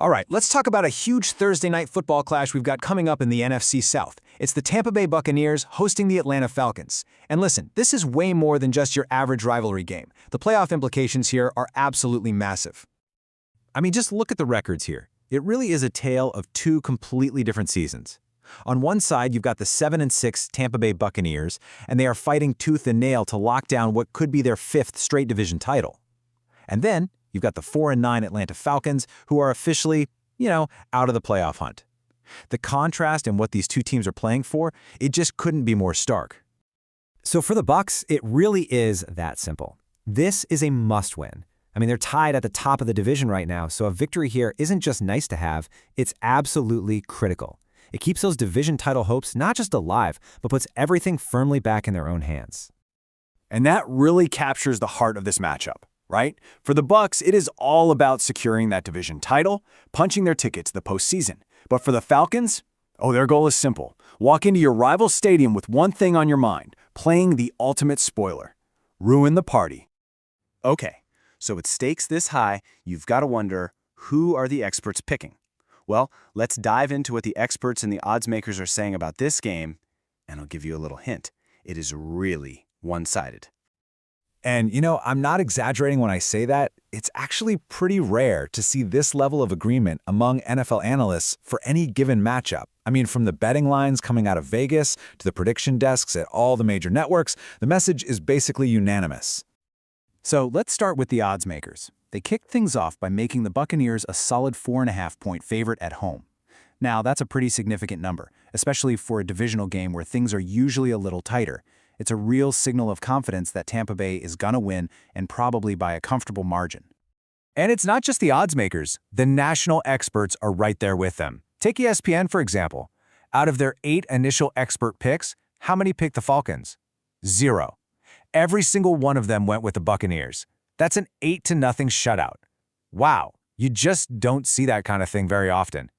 All right, let's talk about a huge Thursday night football clash we've got coming up in the NFC South. It's the Tampa Bay Buccaneers hosting the Atlanta Falcons. And listen, this is way more than just your average rivalry game. The playoff implications here are absolutely massive. I mean, just look at the records here. It really is a tale of two completely different seasons. On one side, you've got the 7-6 Tampa Bay Buccaneers, and they are fighting tooth and nail to lock down what could be their fifth straight division title. And then you've got the 4-9 Atlanta Falcons, who are officially, out of the playoff hunt. The contrast in what these two teams are playing for, it just couldn't be more stark. So for the Bucs, it really is that simple. This is a must-win. I mean, they're tied at the top of the division right now, so a victory here isn't just nice to have, it's absolutely critical. It keeps those division title hopes not just alive, but puts everything firmly back in their own hands. And that really captures the heart of this matchup, right? For the Bucs, it is all about securing that division title, punching their ticket to the postseason. But for the Falcons, their goal is simple. Walk into your rival stadium with one thing on your mind, playing the ultimate spoiler. Ruin the party. Okay, so with stakes this high, you've got to wonder, who are the experts picking? Well, let's dive into what the experts and the odds makers are saying about this game, and I'll give you a little hint. It is really one-sided. And, I'm not exaggerating when I say that. It's actually pretty rare to see this level of agreement among NFL analysts for any given matchup. I mean, from the betting lines coming out of Vegas to the prediction desks at all the major networks, the message is basically unanimous. So let's start with the odds makers. They kicked things off by making the Buccaneers a solid 4.5-point favorite at home. Now, that's a pretty significant number, especially for a divisional game where things are usually a little tighter. It's a real signal of confidence that Tampa Bay is gonna win, and probably by a comfortable margin. And it's not just the odds makers. The national experts are right there with them. Take ESPN, for example. Out of their 8 initial expert picks, how many picked the Falcons? 0. Every single one of them went with the Buccaneers. That's an 8-0 shutout. Wow, you just don't see that kind of thing very often.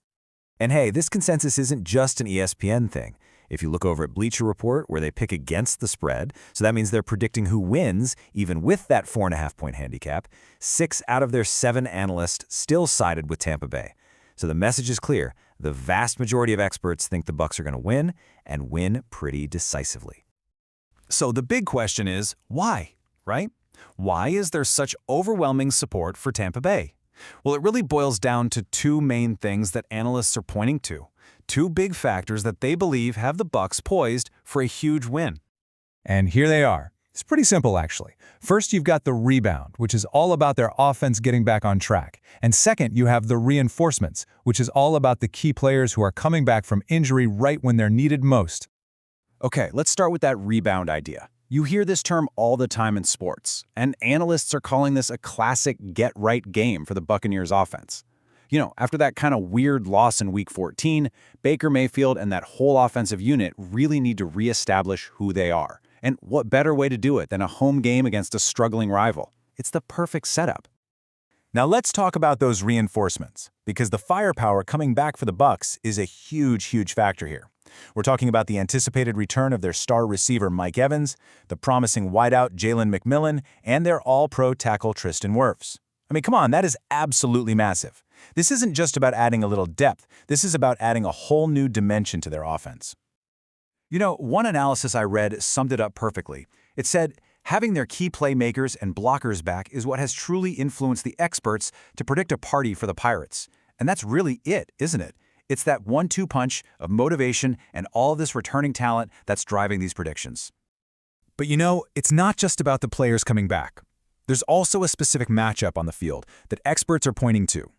And hey, this consensus isn't just an ESPN thing. If you look over at Bleacher Report, where they pick against the spread, so that means they're predicting who wins, even with that 4.5-point handicap, 6 out of their 7 analysts still sided with Tampa Bay. So the message is clear. The vast majority of experts think the Bucs are going to win, and win pretty decisively. So the big question is, why, right? Why is there such overwhelming support for Tampa Bay? Well, it really boils down to two main things that analysts are pointing to. Two big factors that they believe have the Bucs poised for a huge win. And here they are. It's pretty simple, actually. First, you've got the rebound, which is all about their offense getting back on track. And second, you have the reinforcements, which is all about the key players who are coming back from injury right when they're needed most. Okay, let's start with that rebound idea. You hear this term all the time in sports, and analysts are calling this a classic get-right game for the Buccaneers offense. After that kind of weird loss in Week 14, Baker Mayfield and that whole offensive unit really need to reestablish who they are. And what better way to do it than a home game against a struggling rival? It's the perfect setup. Now let's talk about those reinforcements, because the firepower coming back for the Bucs is a huge factor here. We're talking about the anticipated return of their star receiver Mike Evans, the promising wideout Jalen McMillan, and their all-pro tackle Tristan Wirfs. I mean, come on, that is absolutely massive. This isn't just about adding a little depth. This is about adding a whole new dimension to their offense. One analysis I read summed it up perfectly. It said, having their key playmakers and blockers back is what has truly influenced the experts to predict a party for the Pirates. And that's really it, isn't it? It's that 1-2 punch of motivation and all this returning talent that's driving these predictions. But it's not just about the players coming back. There's also a specific matchup on the field that experts are pointing to.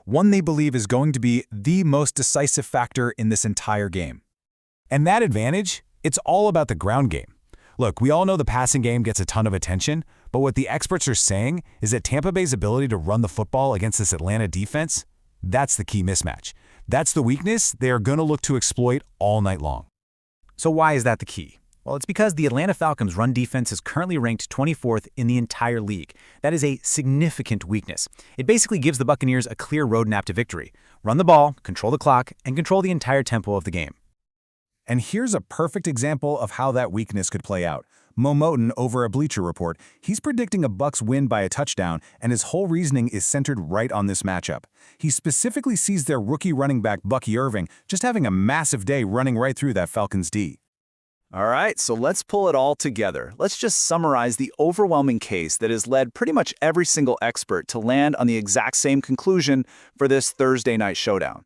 One they believe is going to be the most decisive factor in this entire game. And that advantage, it's all about the ground game. Look, we all know the passing game gets a ton of attention, but what the experts are saying is that Tampa Bay's ability to run the football against this Atlanta defense, that's the key mismatch. That's the weakness they are going to look to exploit all night long. So why is that the key? Well, it's because the Atlanta Falcons' run defense is currently ranked 24th in the entire league. That is a significant weakness. It basically gives the Buccaneers a clear roadmap to victory. Run the ball, control the clock, and control the entire tempo of the game. And here's a perfect example of how that weakness could play out. Moton over at Bleacher Report, he's predicting a Bucs win by a touchdown, and his whole reasoning is centered right on this matchup. He specifically sees their rookie running back Bucky Irving just having a massive day running right through that Falcons D. All right, so let's pull it all together. Let's just summarize the overwhelming case that has led pretty much every single expert to land on the exact same conclusion for this Thursday night showdown.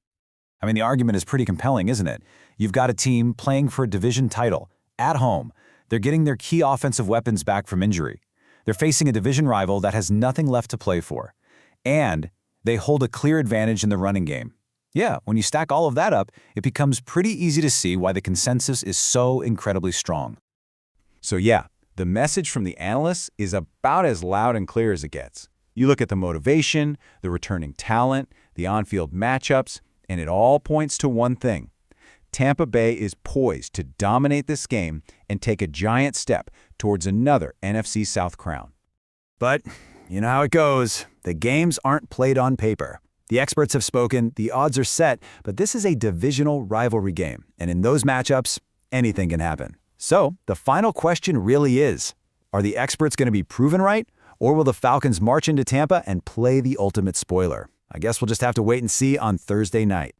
I mean, the argument is pretty compelling, isn't it? You've got a team playing for a division title, at home. They're getting their key offensive weapons back from injury. They're facing a division rival that has nothing left to play for. And they hold a clear advantage in the running game. Yeah, when you stack all of that up, it becomes pretty easy to see why the consensus is so incredibly strong. So yeah, the message from the analysts is about as loud and clear as it gets. You look at the motivation, the returning talent, the on-field matchups, and it all points to one thing. Tampa Bay is poised to dominate this game and take a giant step towards another NFC South crown. But you know how it goes. The games aren't played on paper. The experts have spoken, the odds are set, but this is a divisional rivalry game, and in those matchups, anything can happen. So, the final question really is, are the experts going to be proven right, or will the Falcons march into Tampa and play the ultimate spoiler? I guess we'll just have to wait and see on Thursday night.